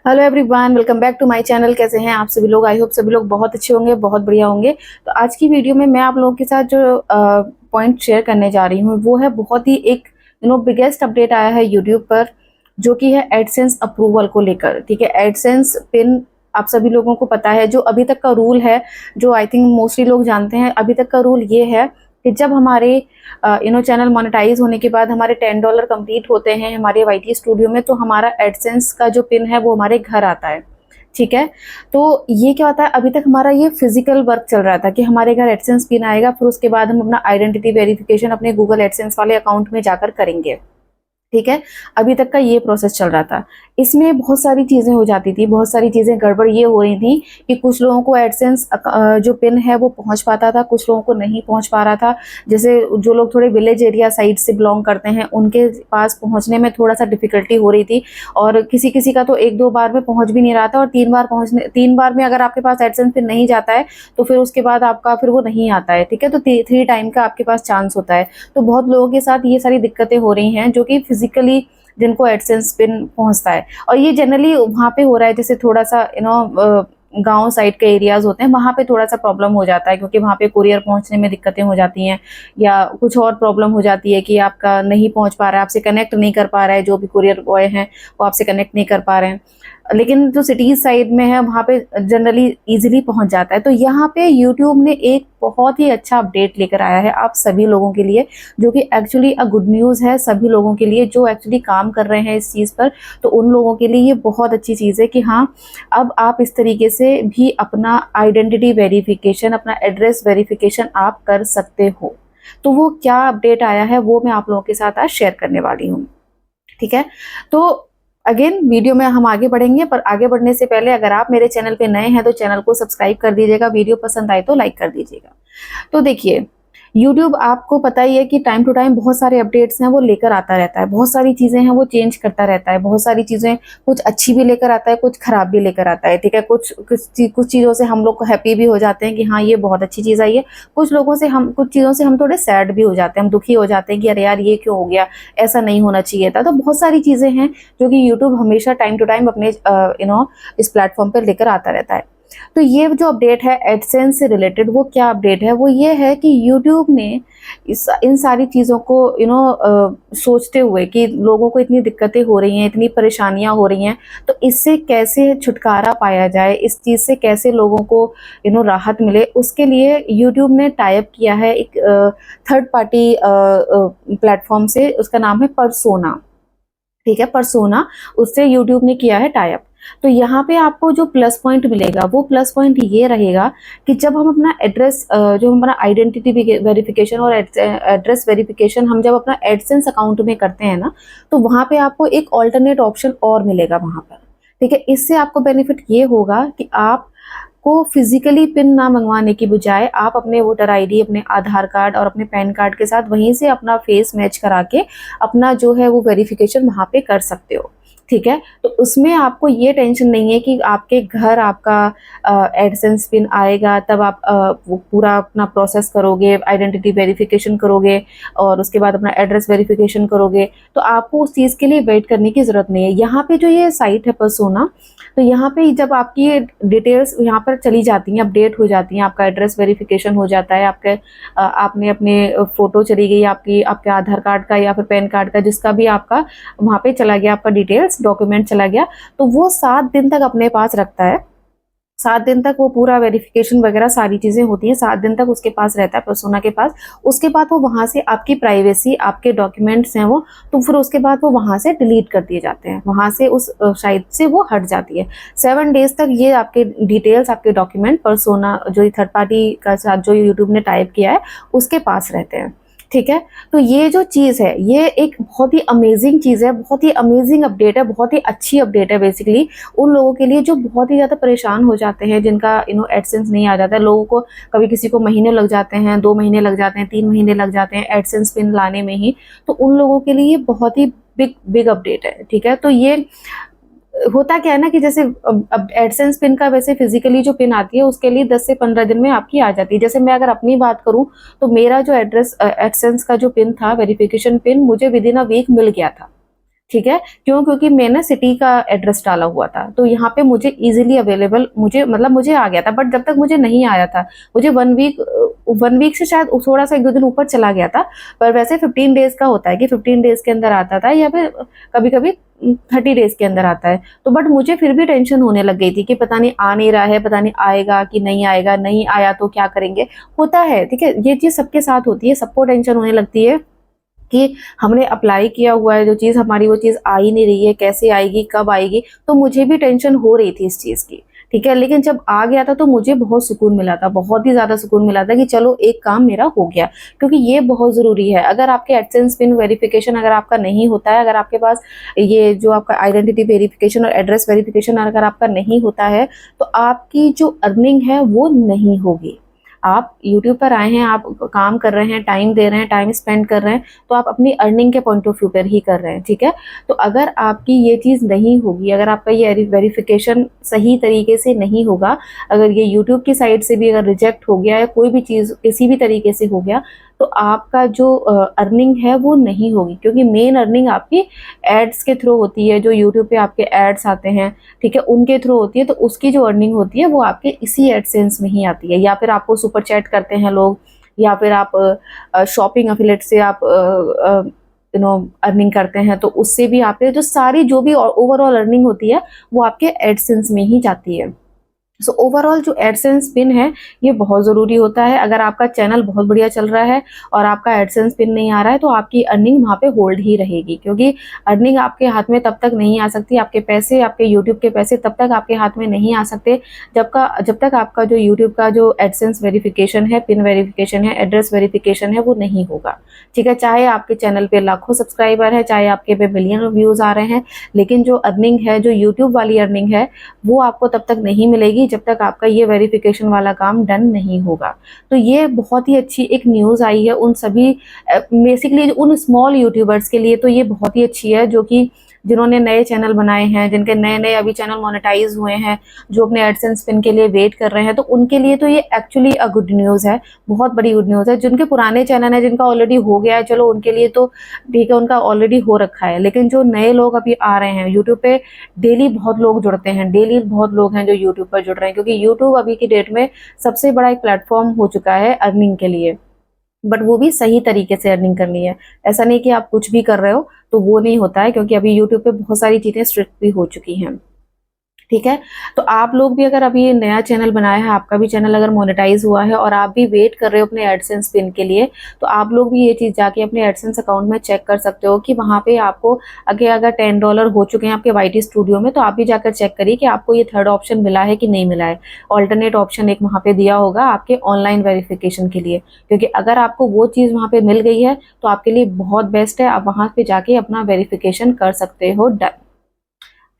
Hello everyone, welcome back to my channel. कैसे हैं आप सभी लोग? आई होप सभी लोग बहुत अच्छे होंगे, बहुत बढ़िया होंगे। तो आज की वीडियो में मैं आप लोगों के साथ जो पॉइंट शेयर करने जा रही हूँ वो है बहुत ही एक बिगेस्ट अपडेट आया है यूट्यूब पर, जो कि है एडसेंस अप्रूवल को लेकर। ठीक है, एडसेंस पिन आप सभी लोगों को पता है। जो अभी तक का रूल है, जो आई थिंक मोस्टली लोग जानते हैं, अभी तक का रूल ये है कि जब हमारे चैनल मोनेटाइज होने के बाद हमारे $10 कंप्लीट होते हैं हमारे वाईटी स्टूडियो में, तो हमारा एडसेंस का जो पिन है वो हमारे घर आता है। ठीक है, तो ये क्या होता है, अभी तक हमारा ये फिजिकल वर्क चल रहा था कि हमारे घर एडसेंस पिन आएगा, फिर उसके बाद हम अपना आइडेंटिटी वेरिफिकेशन अपने गूगल एडसेंस वाले अकाउंट में जाकर करेंगे। ठीक है, अभी तक का ये प्रोसेस चल रहा था। इसमें बहुत सारी चीज़ें हो जाती थी, बहुत सारी चीज़ें गड़बड़ ये हो रही थी कि कुछ लोगों को एडसेंस जो पिन है वो पहुंच पाता था, कुछ लोगों को नहीं पहुंच पा रहा था। जैसे जो लोग थोड़े विलेज एरिया साइड से बिलोंग करते हैं उनके पास पहुंचने में थोड़ा सा डिफिकल्टी हो रही थी, और किसी किसी का तो 1-2 बार में पहुंच भी नहीं रहा था, और 3 बार में अगर आपके पास एडसेंस पिन नहीं जाता है तो फिर उसके बाद आपका फिर वो नहीं आता है। ठीक है, तो 3 टाइम का आपके पास चांस होता है। तो बहुत लोगों के साथ ये सारी दिक्कतें हो रही हैं, जो कि फिजिकली जिनको एडसेंस पिन पहुंचता है। और ये जनरली वहाँ पे हो रहा है, जैसे थोड़ा सा गांव साइड के एरियाज होते हैं, वहाँ पे थोड़ा सा प्रॉब्लम हो जाता है, क्योंकि वहाँ पे कुरियर पहुंचने में दिक्कतें हो जाती हैं, या कुछ और प्रॉब्लम हो जाती है कि आपका नहीं पहुंच पा रहा है, आपसे कनेक्ट नहीं कर पा रहा है, जो भी कुरियर बॉय हैं वो आपसे कनेक्ट नहीं कर पा रहे हैं। लेकिन जो सिटीज साइड में है वहाँ पे जनरली इजीली पहुंच जाता है। तो यहाँ पे यूट्यूब ने एक बहुत ही अच्छा अपडेट लेकर आया है आप सभी लोगों के लिए, जो कि एक्चुअली अ गुड न्यूज़ है सभी लोगों के लिए जो एक्चुअली काम कर रहे हैं इस चीज़ पर। तो उन लोगों के लिए ये बहुत अच्छी चीज़ है कि हाँ, अब आप इस तरीके से भी अपना आइडेंटिटी वेरिफिकेशन, अपना एड्रेस वेरिफिकेशन आप कर सकते हो। तो वो क्या अपडेट आया है वो मैं आप लोगों के साथ आज शेयर करने वाली हूँ। ठीक है, तो अगेन वीडियो में हम आगे बढ़ेंगे, पर आगे बढ़ने से पहले अगर आप मेरे चैनल पे नए हैं तो चैनल को सब्सक्राइब कर दीजिएगा, वीडियो पसंद आए तो लाइक कर दीजिएगा। तो देखिए, यूट्यूब आपको पता ही है कि टाइम टू टाइम बहुत सारे अपडेट्स हैं वो लेकर आता रहता है, बहुत सारी चीज़ें हैं वो चेंज करता रहता है, बहुत सारी चीज़ें कुछ अच्छी भी लेकर आता है, कुछ खराब भी लेकर आता है। ठीक है, कुछ चीज़ों से हम लोग को हैप्पी भी हो जाते हैं कि हाँ ये बहुत अच्छी चीज़ आई है, कुछ चीज़ों से हम थोड़े सैड भी हो जाते हैं, हम दुखी हो जाते हैं कि अरे यार ये क्यों हो गया, ऐसा नहीं होना चाहिए था। तो बहुत सारी चीज़ें हैं जो कि यूट्यूब हमेशा टाइम टू टाइम अपने इस प्लेटफॉर्म पर लेकर आता रहता है। तो ये जो अपडेट है एडसेंस से रिलेटेड, वो क्या अपडेट है, वो ये है कि यूट्यूब ने इन सारी चीज़ों को सोचते हुए कि लोगों को इतनी दिक्कतें हो रही हैं, इतनी परेशानियां हो रही हैं, तो इससे कैसे छुटकारा पाया जाए, इस चीज़ से कैसे लोगों को राहत मिले, उसके लिए यूट्यूब ने टाई अप किया है एक थर्ड पार्टी प्लेटफॉर्म से। उसका नाम है परसोना। ठीक है, परसोना, उससे यूट्यूब ने किया है टाई अप। तो यहाँ पे आपको जो प्लस पॉइंट मिलेगा वो प्लस पॉइंट ये रहेगा कि जब हम अपना एड्रेस, जो हमारा आइडेंटिटी वेरिफिकेशन और एड्रेस वेरिफिकेशन हम जब अपना एडसेंस अकाउंट में करते हैं ना, तो वहाँ पे आपको एक ऑल्टरनेट ऑप्शन और मिलेगा वहाँ पर। ठीक है, इससे आपको बेनिफिट ये होगा कि आप को फिजिकली पिन ना मंगवाने की बजाय आप अपने वोटर आईडी, अपने आधार कार्ड और अपने पैन कार्ड के साथ वहीं से अपना फेस मैच करा के अपना जो है वो वेरिफिकेशन वहाँ पे कर सकते हो। ठीक है, तो उसमें आपको ये टेंशन नहीं है कि आपके घर आपका एडसेंस पिन आएगा तब आप वो पूरा अपना प्रोसेस करोगे, आइडेंटिटी वेरिफिकेशन करोगे और उसके बाद अपना एड्रेस वेरिफिकेशन करोगे। तो आपको उस चीज़ के लिए वेट करने की ज़रूरत नहीं है। यहाँ पे जो ये साइट है परसोना, तो यहाँ पे जब आपकी डिटेल्स यहाँ पर चली जाती हैं, अपडेट हो जाती हैं, आपका एड्रेस वेरिफिकेशन हो जाता है, आपने अपने फ़ोटो चली गई आपके आधार कार्ड का या फिर पैन कार्ड का, जिसका भी आपका वहाँ पे चला गया, आपका डिटेल्स डॉक्यूमेंट चला गया, तो वो 7 दिन तक अपने पास रखता है। 7 दिन तक वो पूरा वेरिफिकेशन वगैरह सारी चीज़ें होती हैं, 7 दिन तक उसके पास रहता है, परसोना के पास। उसके बाद वो वहाँ से आपकी प्राइवेसी, आपके डॉक्यूमेंट्स हैं वो, तो फिर उसके बाद वो वहाँ से डिलीट कर दिए जाते हैं, वहाँ से उस साइट से वो हट जाती है। 7 डेज तक ये आपके डिटेल्स, आपके डॉक्यूमेंट परसोना जो थर्ड पार्टी का साथ जो यूट्यूब ने टाइप किया है उसके पास रहते हैं। ठीक है, तो ये जो चीज़ है ये एक बहुत ही अमेजिंग चीज़ है, बहुत ही अमेजिंग अपडेट है, बहुत ही अच्छी अपडेट है बेसिकली उन लोगों के लिए जो बहुत ही ज़्यादा परेशान हो जाते हैं, जिनका एडसेंस नहीं आ जाता है। लोगों को कभी किसी को महीने लग जाते हैं, 2 महीने लग जाते हैं, 3 महीने लग जाते हैं एडसेंस पिन लाने में ही। तो उन लोगों के लिए बहुत ही बिग अपडेट है। ठीक है, तो ये होता क्या है ना कि जैसे अब एडसेंस पिन का वैसे फिजिकली जो पिन आती है उसके लिए 10 से 15 दिन में आपकी आ जाती है। जैसे मैं अगर अपनी बात करूं तो मेरा जो एडसेंस का जो पिन था, वेरिफिकेशन पिन, मुझे विद इन अ वीक मिल गया था। ठीक है, क्यों? क्योंकि मैंने सिटी का एड्रेस डाला हुआ था, तो यहाँ पे मुझे इजीली अवेलेबल मुझे आ गया था। बट जब तक मुझे नहीं आया था, मुझे 1 वीक से शायद थोड़ा सा 1-2 दिन ऊपर चला गया था, पर वैसे 15 डेज का होता है कि 15 डेज के अंदर आता था, या फिर कभी कभी 30 डेज के अंदर आता है। तो बट मुझे फिर भी टेंशन होने लग गई थी कि पता नहीं आ नहीं रहा है, पता नहीं आएगा कि नहीं आएगा, नहीं आया तो क्या करेंगे। होता है, ठीक है, ये चीज सबके साथ होती है, सबको टेंशन होने लगती है कि हमने अप्लाई किया हुआ है जो चीज़ हमारी, वो चीज़ आ ही नहीं रही है, कैसे आएगी, कब आएगी। तो मुझे भी टेंशन हो रही थी इस चीज़ की, ठीक है। लेकिन जब आ गया था तो मुझे बहुत सुकून मिला था, बहुत ही ज़्यादा सुकून मिला था कि चलो एक काम मेरा हो गया, क्योंकि ये बहुत ज़रूरी है। अगर आपके एडसेंस पिन वेरिफिकेशन अगर आपका नहीं होता है, अगर आपके पास ये जो आपका आइडेंटिटी वेरिफिकेशन और एड्रेस वेरिफिकेशन अगर आपका नहीं होता है, तो आपकी जो अर्निंग है वो नहीं होगी। आप यूट्यूब पर आए हैं, आप काम कर रहे हैं, टाइम दे रहे हैं, टाइम स्पेंड कर रहे हैं, तो आप अपनी अर्निंग के पॉइंट ऑफ व्यू पर ही कर रहे हैं, ठीक है। तो अगर आपकी ये चीज़ नहीं होगी, अगर आपका ये वेरिफिकेशन सही तरीके से नहीं होगा, अगर ये यूट्यूब की साइड से भी अगर रिजेक्ट हो गया या कोई भी चीज़ किसी भी तरीके से हो गया, तो आपका जो अर्निंग है वो नहीं होगी, क्योंकि मेन अर्निंग आपकी एड्स के थ्रू होती है। जो यूट्यूब पे आपके एड्स आते हैं, ठीक है, उनके थ्रू होती है। तो उसकी जो अर्निंग होती है वो आपके इसी एडसेंस में ही आती है, या फिर आपको सुपर चैट करते हैं लोग, या फिर आप शॉपिंग अफिलेट से आप अर्निंग करते हैं, तो उससे भी आपके जो सारी जो भी ओवरऑल अर्निंग होती है वो आपके एडसेंस में ही जाती है। सो ओवरऑल जो एडसेंस पिन है ये बहुत ज़रूरी होता है। अगर आपका चैनल बहुत बढ़िया चल रहा है और आपका एडसेंस पिन नहीं आ रहा है, तो आपकी अर्निंग वहाँ पे होल्ड ही रहेगी, क्योंकि अर्निंग आपके हाथ में तब तक नहीं आ सकती, आपके पैसे, आपके यूट्यूब के पैसे तब तक आपके हाथ में नहीं आ सकते जब तक आपका जो यूट्यूब का जो एडसेंस वेरिफिकेशन है, पिन वेरिफिकेशन है, एड्रेस वेरिफिकेशन है, वो नहीं होगा, ठीक है। चाहे आपके चैनल पे लाखों सब्सक्राइबर है, चाहे आपके पे मिलियन व्यूज़ आ रहे हैं, लेकिन जो अर्निंग है, जो यूट्यूब वाली अर्निंग है, वो आपको तब तक नहीं मिलेगी जब तक आपका ये वेरिफिकेशन वाला काम डन नहीं होगा। तो ये बहुत ही अच्छी एक न्यूज़ आई है उन सभी बेसिकली उन स्मॉल यूट्यूबर्स के लिए, तो ये बहुत ही अच्छी है, जो कि जिन्होंने नए चैनल बनाए हैं, जिनके नए नए अभी चैनल मोनेटाइज हुए हैं, जो अपने एडसेंस पिन के लिए वेट कर रहे हैं, तो उनके लिए तो ये एक्चुअली अ गुड न्यूज़ है, बहुत बड़ी गुड न्यूज़ है। जिनके पुराने चैनल है, जिनका ऑलरेडी हो गया है, चलो उनके लिए तो ठीक है, उनका ऑलरेडी हो रखा है। लेकिन जो नए लोग अभी आ रहे हैं यूट्यूब पे, डेली बहुत लोग जुड़ते हैं, डेली बहुत लोग हैं जो यूट्यूब पर जुड़ रहे हैं, क्योंकि यूट्यूब अभी की डेट में सबसे बड़ा एक प्लेटफॉर्म हो चुका है अर्निंग के लिए। बट वो भी सही तरीके से अर्निंग करनी है, ऐसा नहीं कि आप कुछ भी कर रहे हो, तो वो नहीं होता है, क्योंकि अभी यूट्यूब पे बहुत सारी चीज़ें स्ट्रिक्ट भी हो चुकी हैं, ठीक है। तो आप लोग भी अगर अभी नया चैनल बनाया है, आपका भी चैनल अगर मोनेटाइज हुआ है और आप भी वेट कर रहे हो अपने एडसेंस पिन के लिए, तो आप लोग भी ये चीज़ जाके अपने एडसेंस अकाउंट में चेक कर सकते हो कि वहाँ पे आपको अगर $10 हो चुके हैं आपके वाईटी स्टूडियो में, तो आप भी जाकर चेक करिए कि आपको ये थर्ड ऑप्शन मिला है कि नहीं मिला है। ऑल्टरनेट ऑप्शन एक वहाँ पे दिया होगा आपके ऑनलाइन वेरिफिकेशन के लिए, क्योंकि अगर आपको वो चीज़ वहाँ पे मिल गई है तो आपके लिए बहुत बेस्ट है, आप वहाँ पे जाके अपना वेरिफिकेशन कर सकते हो डन,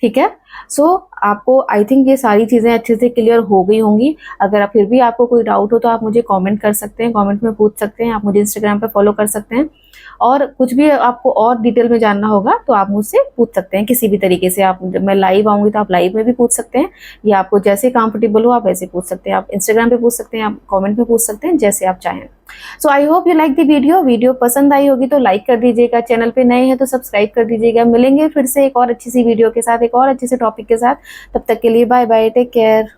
ठीक है। सो आपको आई थिंक ये सारी चीज़ें अच्छे से क्लियर हो गई होंगी। अगर फिर भी आपको कोई डाउट हो तो आप मुझे कमेंट कर सकते हैं, कमेंट में पूछ सकते हैं, आप मुझे इंस्टाग्राम पे फॉलो कर सकते हैं, और कुछ भी आपको और डिटेल में जानना होगा तो आप मुझसे पूछ सकते हैं किसी भी तरीके से। आप जब मैं लाइव आऊँगी तो आप लाइव में भी पूछ सकते हैं, या आपको जैसे कंफर्टेबल हो आप वैसे पूछ सकते हैं। आप इंस्टाग्राम पे पूछ सकते हैं, आप कमेंट में पूछ सकते हैं, जैसे आप चाहें। So I hope you like the video पसंद आई होगी तो लाइक कर दीजिएगा, चैनल पे नए हैं तो सब्सक्राइब कर दीजिएगा। मिलेंगे फिर से एक और अच्छी सी वीडियो के साथ, एक और अच्छे से टॉपिक के साथ। तब तक के लिए बाय बाय, टेक केयर।